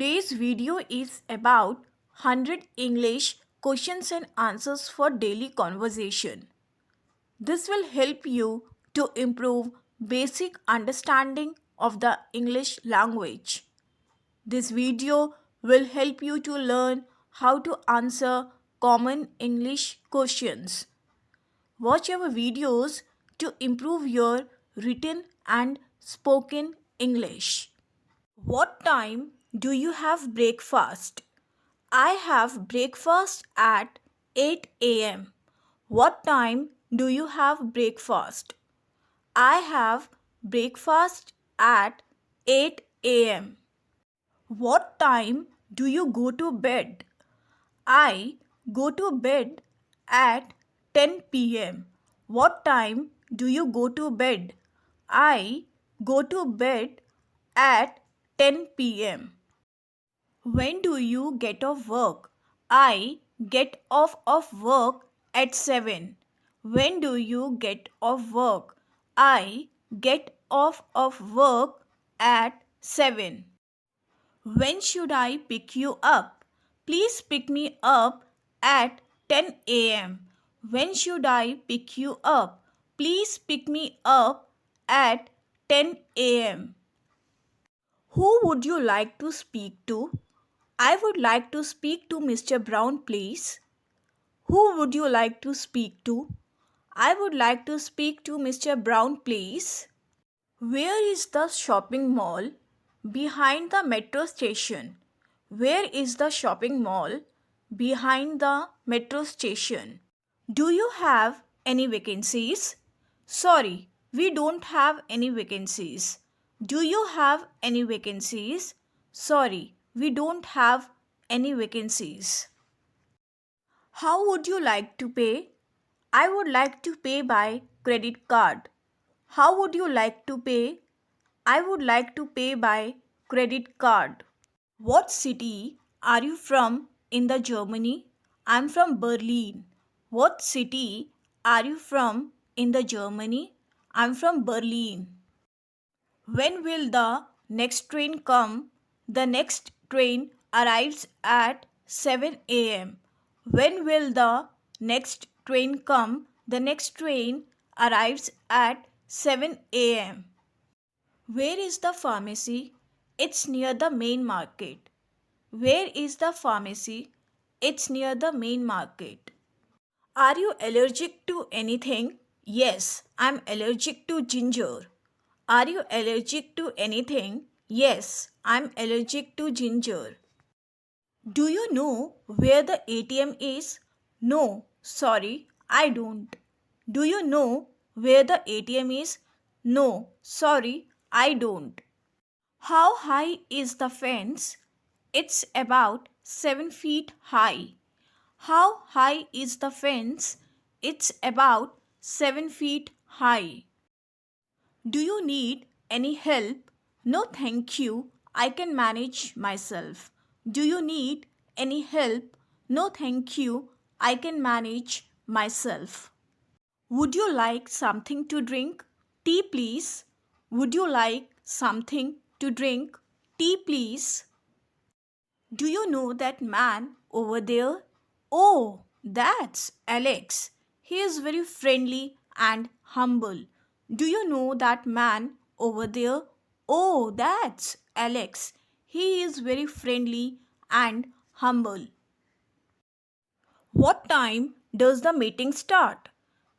Today's video is about 100 English questions and answers for daily conversation. This will help you to improve basic understanding of the English language. This video will help you to learn how to answer common English questions. Watch our videos to improve your written and spoken English. What time do you have breakfast? I have breakfast at 8 a.m. What time do you have breakfast? I have breakfast at 8 a.m. What time do you go to bed? I go to bed at 10 p.m. What time do you go to bed? I go to bed at 10 p.m. When do you get off work? I get off of work at 7. When do you get off work? I get off of work at 7. When should I pick you up? Please pick me up at 10 a.m. When should I pick you up? Please pick me up at 10 a.m. Who would you like to speak to? I would like to speak to Mr. Brown, please. Who would you like to speak to? I would like to speak to Mr. Brown, please. Where is the shopping mall? Behind the metro station. Where is the shopping mall? Behind the metro station. Do you have any vacancies? Sorry, we don't have any vacancies. Do you have any vacancies? Sorry, we don't have any vacancies. How would you like to pay? I would like to pay by credit card. How would you like to pay? I would like to pay by credit card. What city are you from in the Germany? I'm from Berlin. What city are you from in the Germany? I'm from Berlin. When will the next train come? The next train arrives at 7 a.m. When will the next train come? The next train arrives at 7 a.m. Where is the pharmacy? It's near the main market. Where is the pharmacy? It's near the main market. Are you allergic to anything? Yes, I'm allergic to ginger. Are you allergic to anything? Yes, I'm allergic to ginger. Do you know where the ATM is? No, sorry, I don't. Do you know where the ATM is? No, sorry, I don't. How high is the fence? It's about 7 feet high. How high is the fence? It's about 7 feet high. Do you need any help? No, thank you. I can manage myself. Do you need any help? No, thank you. I can manage myself. Would you like something to drink? Tea, please. Would you like something to drink? Tea, please. Do you know that man over there? Oh, that's Alex. He is very friendly and humble. Do you know that man over there? Oh, that's Alex. He is very friendly and humble. What time does the meeting start?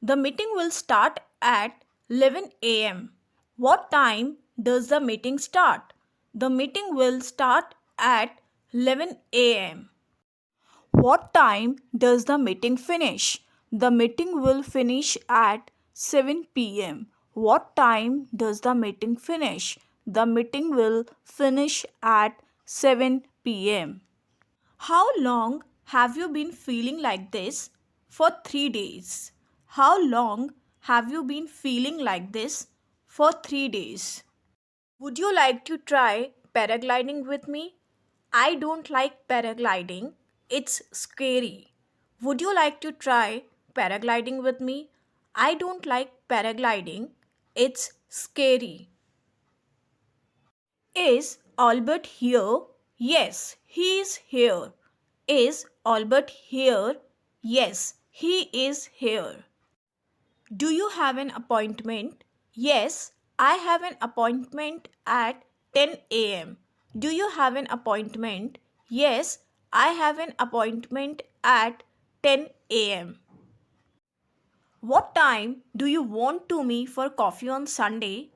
The meeting will start at 11 a.m. What time does the meeting start? The meeting will start at 11 a.m. What time does the meeting finish? The meeting will finish at 7 p.m. What time does the meeting finish? The meeting will finish at 7 p.m. How long have you been feeling like this? For 3 days. How long have you been feeling like this? For 3 days. Would you like to try paragliding with me? I don't like paragliding. It's scary. Would you like to try paragliding with me? I don't like paragliding. It's scary. Is Albert here? Yes, he is here. Is Albert here? Yes, he is here. Do you have an appointment? Yes, I have an appointment at 10 a.m. Do you have an appointment? Yes, I have an appointment at 10 a.m. What time do you want to meet for coffee on Sunday?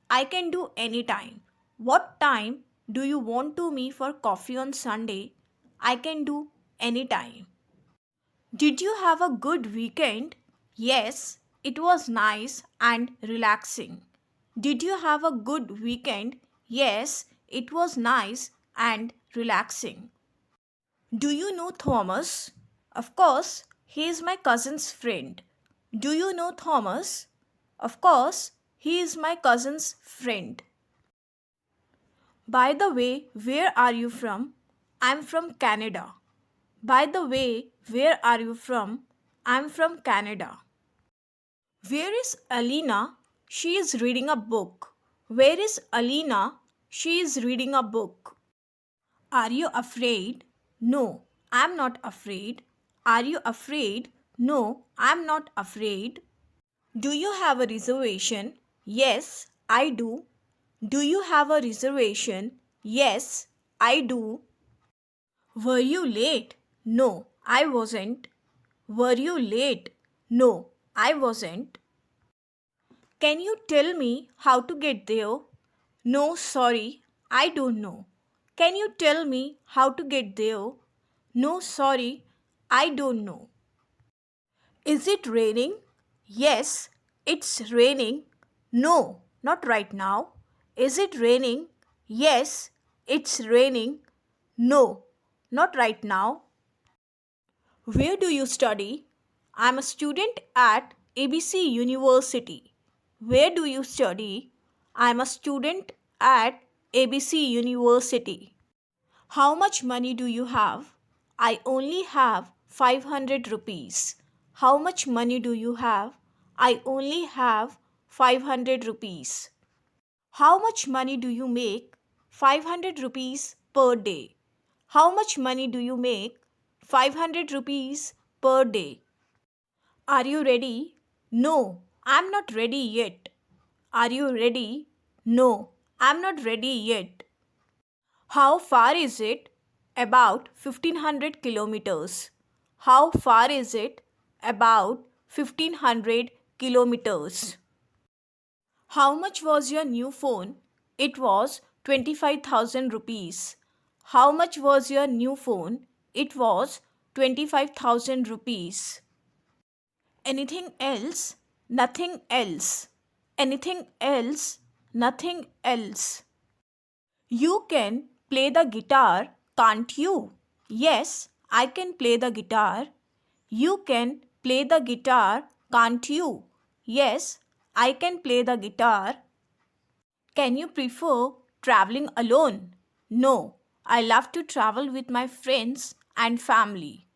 I can do any time. What time do you want to meet for coffee on Sunday? I can do any time. Did you have a good weekend? Yes, it was nice and relaxing. Did you have a good weekend? Yes, it was nice and relaxing. Do you know Thomas? Of course, he is my cousin's friend. Do you know Thomas? Of course, he is my cousin's friend. By the way, where are you from? I'm from Canada. By the way, where are you from? I'm from Canada. Where is Alina? She is reading a book. Where is Alina? She is reading a book. Are you afraid? No, I'm not afraid. Are you afraid? No, I'm not afraid. Do you have a reservation? Yes, I do. Do you have a reservation? Yes, I do. Were you late? No, I wasn't. Were you late? No, I wasn't. Can you tell me how to get there? No, sorry, I don't know. Can you tell me how to get there? No, sorry, I don't know. Is it raining? Yes, it's raining. No, not right now. Is it raining? Yes, it's raining. No, not right now. Where do you study? I'm a student at ABC University. Where do you study? I'm a student at ABC University. How much money do you have? I only have 500 rupees. How much money do you have? I only have 500 rupees. How much money do you make? 500 rupees per day. How much money do you make? 500 rupees per day. Are you ready? No, I'm not ready yet. Are you ready? No, I'm not ready yet. How far is it? About 1500 kilometers. How far is it? About 1500 kilometers. How much was your new phone? It was 25,000 rupees. How much was your new phone? It was 25,000 rupees. Anything else? Nothing else. Anything else? Nothing else. You can play the guitar, can't you? Yes, I can play the guitar. You can play the guitar, can't you? Yes, I can play the guitar. Can you prefer traveling alone? No, I love to travel with my friends and family.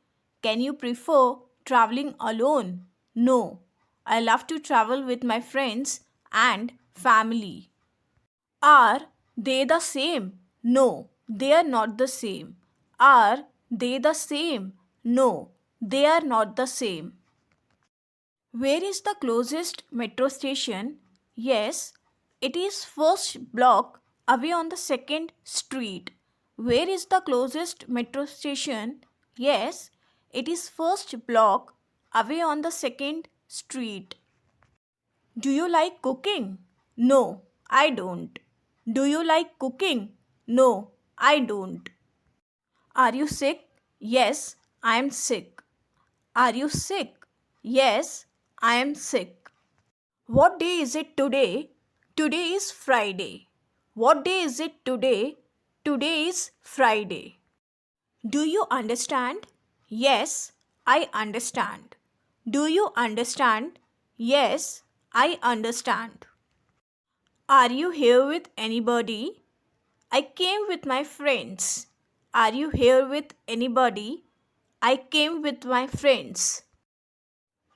Can you prefer traveling alone? No, I love to travel with my friends and family. Are they the same? No, they are not the same. Are they the same? No, they are not the same. Where is the closest metro station? Yes, it is first block away on the second street. Where is the closest metro station? Yes, it is first block away on the second street. Do you like cooking? No, I don't. Do you like cooking? No, I don't. Are you sick? Yes, I am sick. Are you sick? Yes, I am sick. What day is it today? Today is Friday. What day is it today? Today is Friday. Do you understand? Yes, I understand. Do you understand? Yes, I understand. Are you here with anybody? I came with my friends. Are you here with anybody? I came with my friends.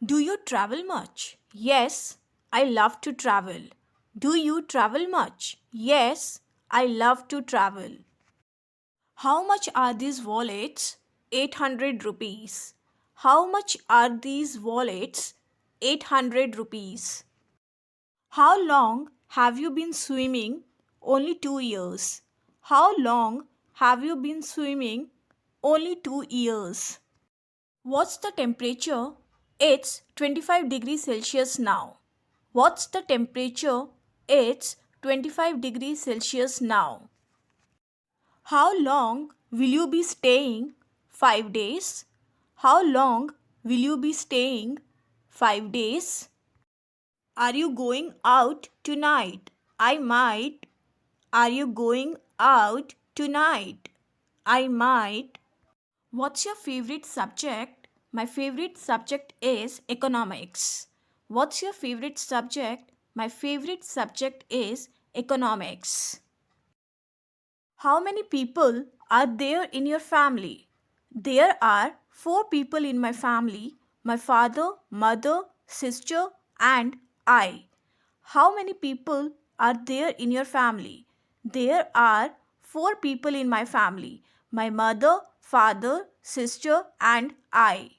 Do you travel much? Yes, I love to travel. Do you travel much? Yes, I love to travel. How much are these wallets? 800 rupees. How much are these wallets? 800 rupees. How long have you been swimming? Only 2 years. How long have you been swimming? Only 2 years. What's the temperature? It's 25 degrees Celsius now. What's the temperature? It's 25 degrees Celsius now. How long will you be staying? 5 days. How long will you be staying? 5 days. Are you going out tonight? I might. Are you going out tonight? I might. What's your favorite subject? My favorite subject is economics. What's your favorite subject? My favorite subject is economics. How many people are there in your family? There are 4 people in my family: my father, mother, sister, and I. How many people are there in your family? There are 4 people in my family: my mother, father, sister, and I.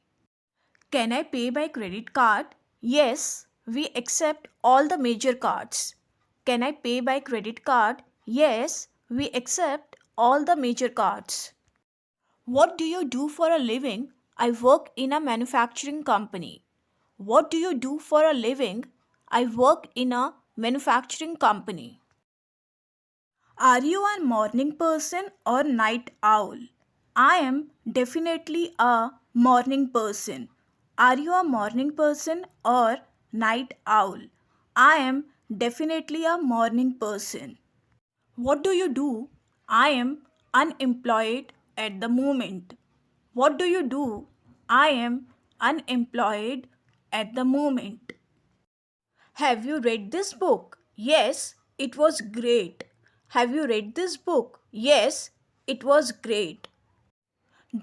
Can I pay by credit card? Yes, we accept all the major cards. Can I pay by credit card? Yes, we accept all the major cards. What do you do for a living? I work in a manufacturing company. What do you do for a living? I work in a manufacturing company. Are you a morning person or night owl? I am definitely a morning person. Are you a morning person or night owl? I am definitely a morning person. What do you do? I am unemployed at the moment. What do you do? I am unemployed at the moment. Have you read this book? Yes, it was great. Have you read this book? Yes, it was great.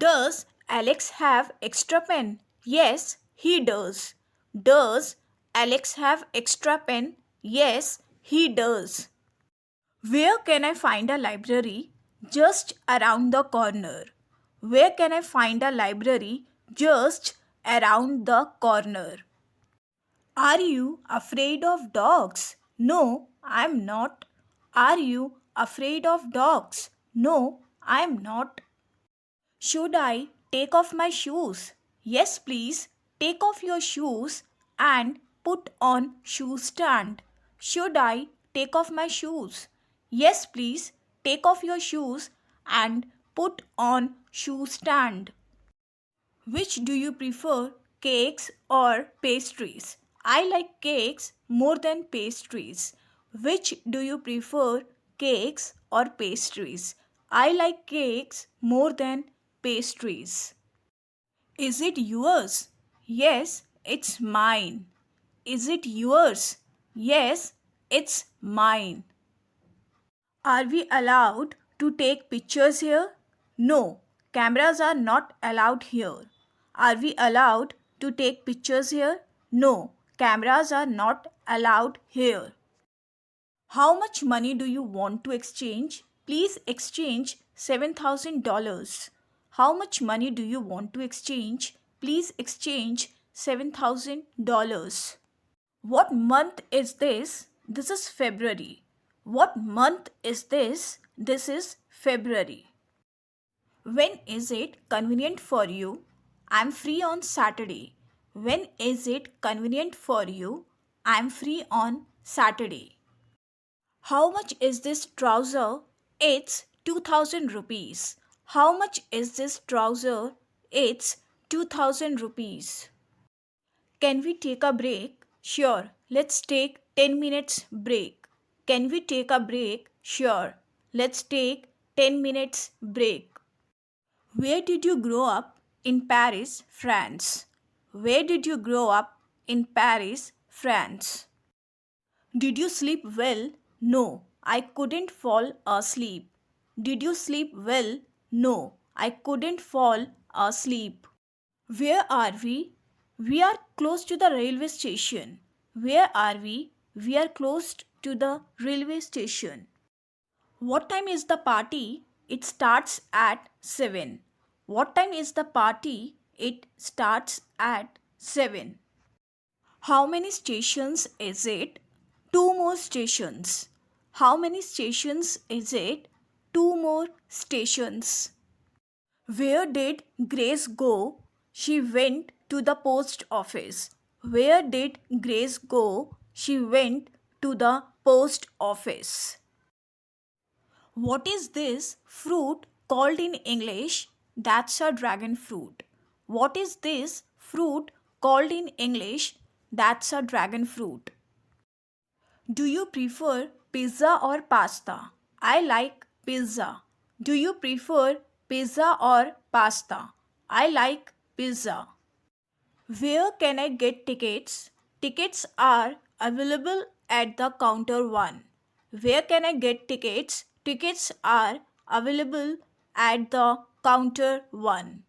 Does Alex have extra pen? Yes, he does. Does Alex have extra pen? Yes, he does. Where can I find a library? Just around the corner. Where can I find a library? Just around the corner. Are you afraid of dogs? No, I'm not. Are you afraid of dogs? No, I'm not. Should I take off my shoes? Yes, please. Take off your shoes and put on shoe stand. Should I take off my shoes? Yes, please. Take off your shoes and put on shoe stand. Which do you prefer, cakes or pastries? I like cakes more than pastries. Which do you prefer, cakes or pastries? I like cakes more than pastries. Is it yours? Yes, it's mine. Is it yours? Yes, it's mine. Are we allowed to take pictures here? No, cameras are not allowed here. Are we allowed to take pictures here? No, cameras are not allowed here. How much money do you want to exchange? Please exchange $7,000. How much money do you want to exchange? Please exchange $7,000. What month is this? This is February. What month is this? This is February. When is it convenient for you? I'm free on Saturday. When is it convenient for you? I'm free on Saturday. How much is this trouser? It's 2000 rupees. How much is this trouser? It's 2000 rupees. Can we take a break? Sure, let's take 10 minutes break. Can we take a break? Sure, let's take 10 minutes break. Where did you grow up? In Paris, France. Where did you grow up? In Paris, France. Did you sleep well? No, I couldn't fall asleep. Did you sleep well? No, I couldn't fall asleep. Where are we? We are close to the railway station. Where are we? We are close to the railway station. What time is the party? It starts at 7. What time is the party? It starts at 7. How many stations is it? Two more stations. How many stations is it? Two more stations. Where did Grace go? She went to the post office. Where did Grace go? She went to the post office. What is this fruit called in English? That's a dragon fruit. What is this fruit called in English? That's a dragon fruit. Do you prefer pizza or pasta? I like pizza. Do you prefer pizza or pasta? I like pizza. Where can I get tickets? Tickets are available at the counter 1. Where can I get tickets? Tickets are available at the counter 1.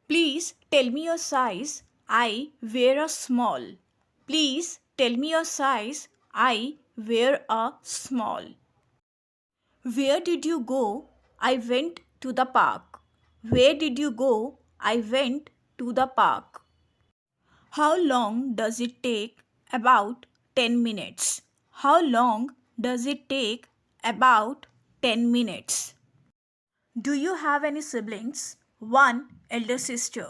Please tell me your size. I wear a small. Please tell me your size. I wear a small. Where did you go? I went to the park. Where did you go? I went to the park. How long does it take? About 10 minutes. How long does it take? About 10 minutes. Do you have any siblings? One elder sister.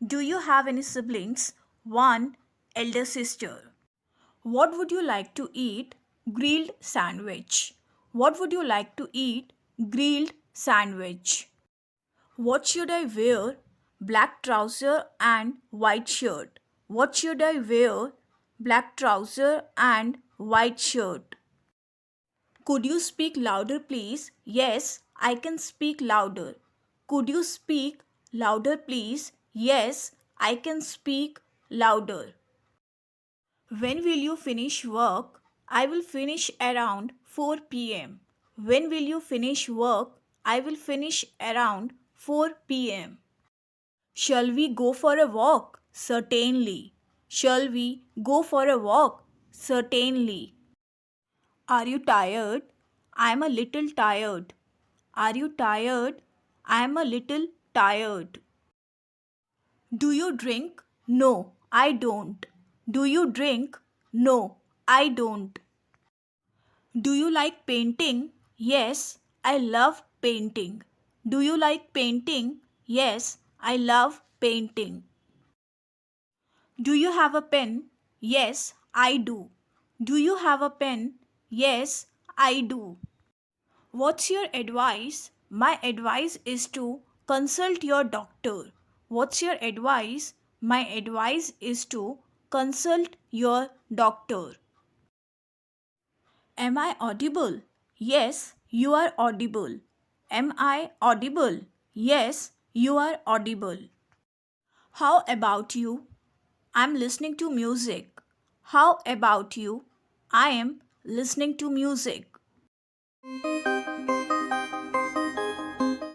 Do you have any siblings? One elder sister. What would you like to eat? Grilled sandwich. What would you like to eat? Grilled sandwich. What should I wear? Black trouser and white shirt. What should I wear? Black trouser and white shirt. Could you speak louder, please? Yes, I can speak louder. Could you speak louder, please? Yes, I can speak louder. When will you finish work? I will finish around 4 p.m. When will you finish work? I will finish around 4 p.m. Shall we go for a walk? Certainly. Shall we go for a walk? Certainly. Are you tired? I am a little tired. Are you tired? I am a little tired. Do you drink? No, I don't. Do you drink? No, I don't. Do you like painting? Yes, I love painting. Do you like painting? Yes, I love painting. Do you have a pen? Yes, I do. Do you have a pen? Yes, I do. What's your advice? My advice is to consult your doctor. What's your advice? My advice is to consult your doctor. Am I audible? Yes, you are audible. Am I audible? Yes, you are audible. How about you? I'm listening to music. How about you? I am listening to music.